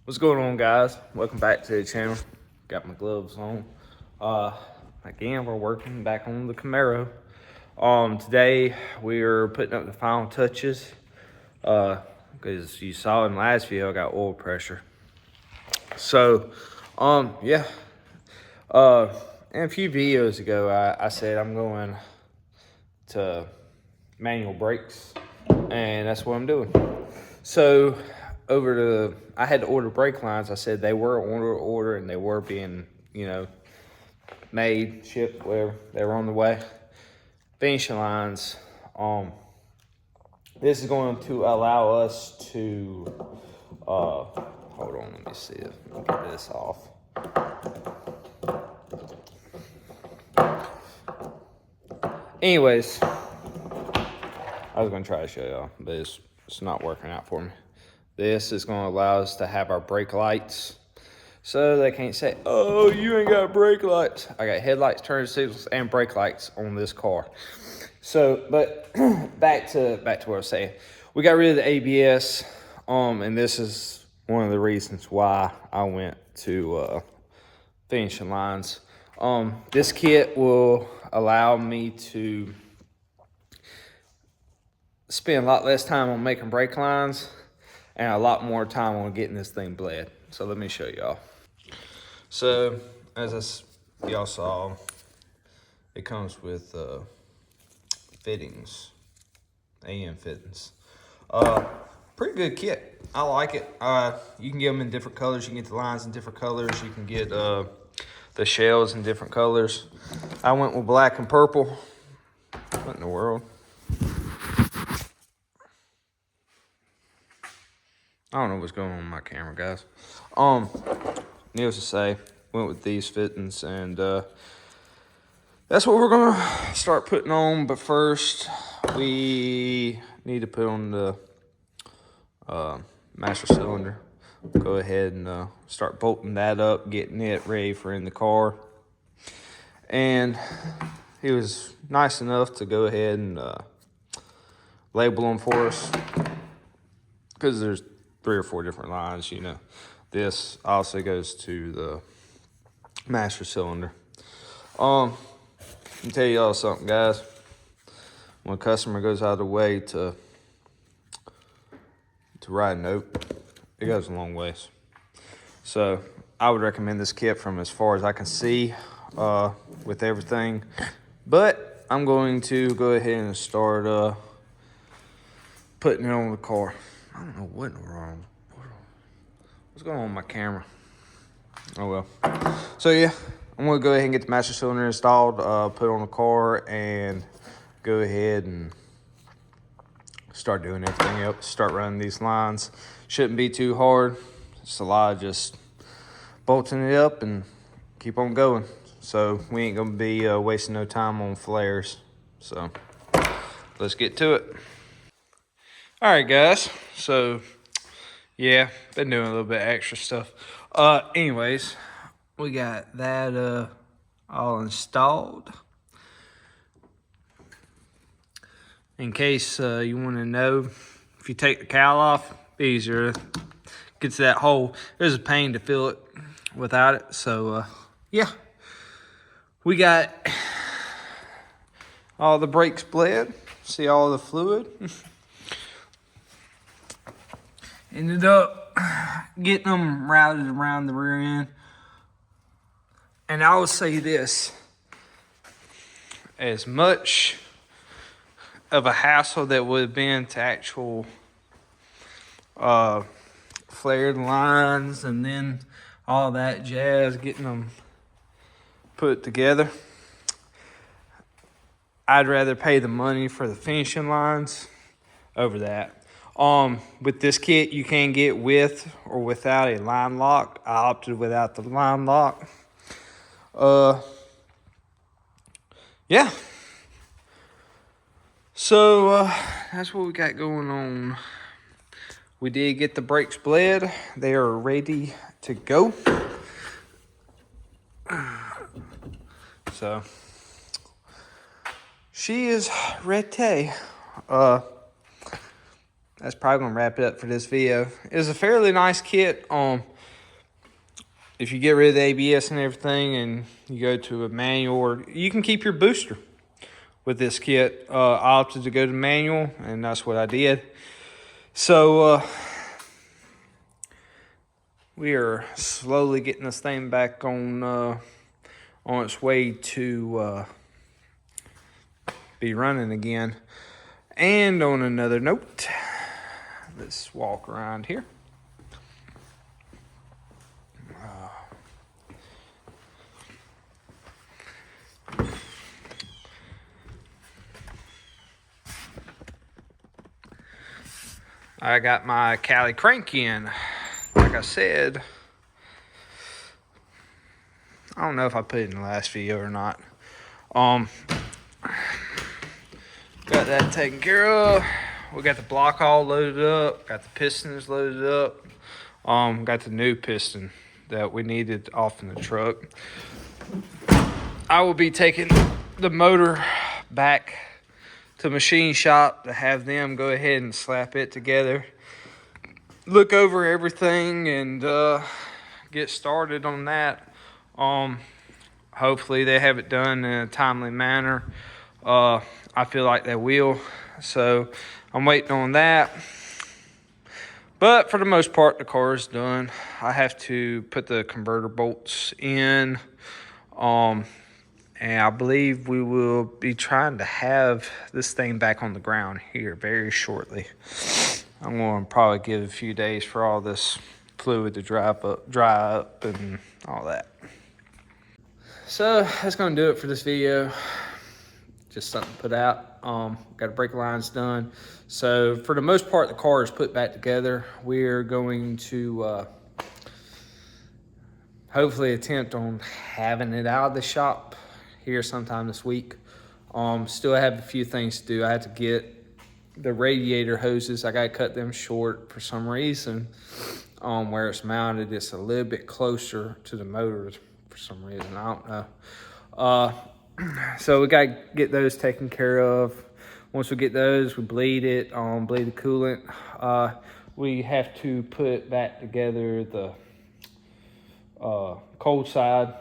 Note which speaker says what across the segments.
Speaker 1: What's going on, guys? Welcome back to the channel. Got my gloves on. Again, we're working back on the Camaro. Today we're putting up the final touches. Because you saw in the last video, I got oil pressure. So, yeah. And a few videos ago, I said I'm going to manual brakes, and that's what I'm doing. So I had to order brake lines. I said they were on order and they were being, made, shipped, whatever. They were on the way. Finishing lines. This is going to allow us to, hold on, let me see if I can get this off. Anyways, I was gonna try to show y'all, but it's not working out for me. This is gonna allow us to have our brake lights, so they can't say, "Oh, you ain't got brake lights." I got headlights, turn signals, and brake lights on this car. So, but back to what I was saying. We got rid of the ABS, and this is one of the reasons why I went to finishing lines. This kit will allow me to spend a lot less time on making brake lines and a lot more time on getting this thing bled. So let me show y'all. So as y'all saw, it comes with fittings, AM fittings. Pretty good kit. I like it. You can get them in different colors. You can get the lines in different colors. You can get the shells in different colors. I went with black and purple. What in the world? I don't know what's going on with my camera, guys. Needless to say, went with these fittings, and that's what we're gonna start putting on. But first, we need to put on the master cylinder. Go ahead and start bolting that up, getting it ready for in the car. And he was nice enough to go ahead and label them for us, because there's 3 or 4 different lines, This also goes to the master cylinder. Let me tell y'all something, guys. When a customer goes out of the way to write a note, it goes a long ways. So I would recommend this kit from as far as I can see with everything. But I'm going to go ahead and start putting it on the car. I don't know what's wrong. What's going on with my camera? Oh well. So yeah, I'm gonna go ahead and get the master cylinder installed, put it on the car, and go ahead and start doing everything else. Start running these lines. Shouldn't be too hard. It's a lot of just bolting it up and keep on going. So we ain't gonna be wasting no time on flares. So let's get to it. All right, guys. So yeah, been doing a little bit of extra stuff. Anyways, we got that all installed. In case you want to know, if you take the cowl off, easier. Get to that hole. There's a pain to fill it without it. So yeah, we got all the brakes bled. See all the fluid. Ended up getting them routed around the rear end. And I will say this, as much of a hassle that would have been to actual flared lines and then all that jazz, getting them put together, I'd rather pay the money for the finishing lines over that. With this kit, you can get with or without a line lock. I opted without the line lock. Yeah. So, that's what we got going on. We did get the brakes bled. They are ready to go. So, she is ready. That's probably gonna wrap it up for this video. It was a fairly nice kit. if you get rid of the ABS and everything and you go to a manual, or you can keep your booster with this kit. I opted to go to manual, and that's what I did. So we are slowly getting this thing back on its way to be running again. And on another note, let's walk around here. I got my Cali crank in. Like I said, I don't know if I put it in the last video or not. Got that taken care of. We got the block all loaded up. Got the pistons loaded up. Got the new piston that we needed off in the truck. I will be taking the motor back to machine shop to have them go ahead and slap it together, look over everything, and get started on that. Hopefully they have it done in a timely manner. I feel like they will, so I'm waiting on that. But for the most part, the car is done. I have to put the converter bolts in, and I believe we will be trying to have this thing back on the ground here very shortly. I'm going to probably give a few days for all this fluid to dry up and all that. So that's going to do it for this video. Just something to put out. Got the brake lines done. So for the most part, the car is put back together. We're going to hopefully attempt on having it out of the shop here sometime this week. Still have a few things to do. I have to get the radiator hoses. I got to cut them short for some reason. Where it's mounted, it's a little bit closer to the motors for some reason. I don't know. So we got to get those taken care of. Once we get those, we bleed it, bleed the coolant. We have to put back together the cold side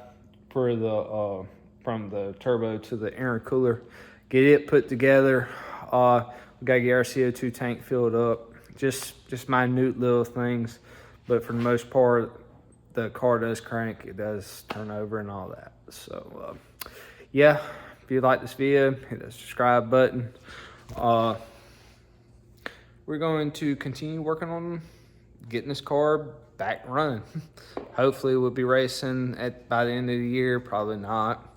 Speaker 1: for the from the turbo to the intercooler. Get it put together. We got to get our CO2 tank filled up. Just minute little things, but for the most part, the car does crank, it does turn over and all that. So yeah, if you like this video, hit that subscribe button. We're going to continue working on getting this car back running. Hopefully we'll be racing by the end of the year. Probably not,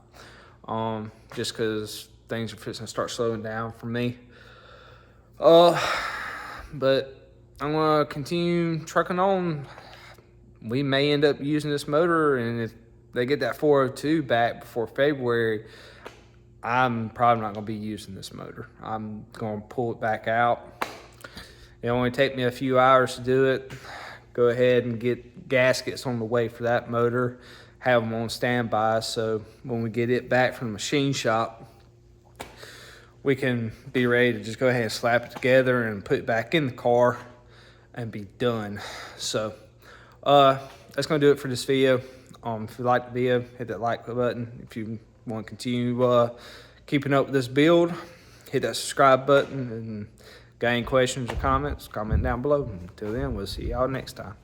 Speaker 1: just because things are fixing to start slowing down for me. But I'm gonna continue trucking on. We may end up using this motor, and if they get that 402 back before February, I'm probably not gonna be using this motor. I'm gonna pull it back out. It only take me a few hours to do it. Go ahead and get gaskets on the way for that motor, have them on standby, so when we get it back from the machine shop, we can be ready to just go ahead and slap it together and put it back in the car and be done. So that's gonna do it for this video. If you like the video, hit that like button. If you want to continue keeping up with this build, hit that subscribe button. And got any questions or comments, comment down below. Until then, we'll see y'all next time.